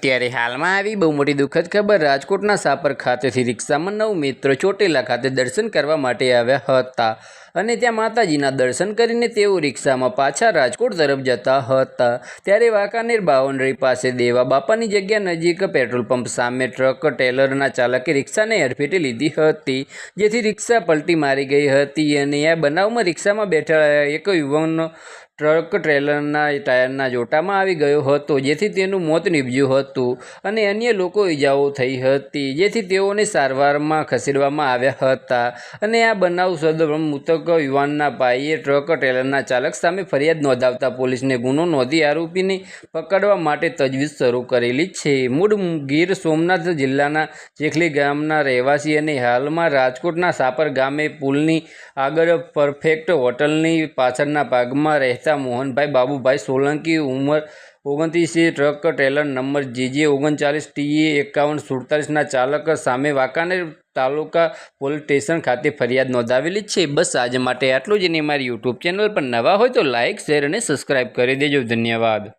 અત્યારે હાલમાં આવી બહુ મોટી દુઃખદ ખબર। રાજકોટના સાપર ખાતેથી રિક્ષામાં 9 મિત્રો ચોટીલા ખાતે દર્શન કરવા માટે આવ્યા હતા અને ત્યાં માતાજીના દર્શન કરીને તેઓ રિક્ષામાં પાછા રાજકોટ તરફ જતા હતા। ત્યારે વાંકાનેર બાવનરી પાસે દેવા બાપાની જગ્યા નજીક પેટ્રોલ પંપ સામે ટ્રક ટ્રેલરના ચાલકે રિક્ષાને અડફેટે લીધી હતી, જેથી રિક્ષા પલટી મારી ગઈ હતી અને આ બનાવમાં રિક્ષામાં બેઠેલા એક યુવાનનો ટ્રક ટ્રેલરના ટાયરના જોટામાં આવી ગયો હતો, જેથી તેનું મોત નીપજ્યું હતું અને અન્ય લોકો ઈજાઓ થઈ હતી, જેથી તેઓને સારવારમાં ખસેડવામાં આવ્યા હતા। અને આ બનાવ સદર્ભ મૃતક યુવાનના ભાઈએ ટ્રક ટ્રેલરના ચાલક સામે ફરિયાદ નોંધાવતા પોલીસને ગુનો નોંધી આરોપીને પકડવા માટે તજવીજ શરૂ કરેલી છે। મૂળ ગીર સોમનાથ જિલ્લાના ચેખલી ગામના રહેવાસી અને હાલમાં રાજકોટના સાપર ગામે પુલની આગળ પરફેક્ટ હોટલની પાછળના ભાગમાં રહેતા મોહનભાઈ બાબુભાઈ સોલંકી ઉંમર 29 truck trailer number JJ 39 TA 5147ના ચાલક સામે વાંકાનેર તાલુકા પોલીસ સ્ટેશન ખાતે ફરિયાદ નોંધાવેલી છે। બસ આજ માટે આટલું જ। અને મારી યુટ્યુબ ચેનલ પર નવા હોય તો લાઇક, શેર અને સબસ્ક્રાઈબ કરી દેજો। ધન્યવાદ।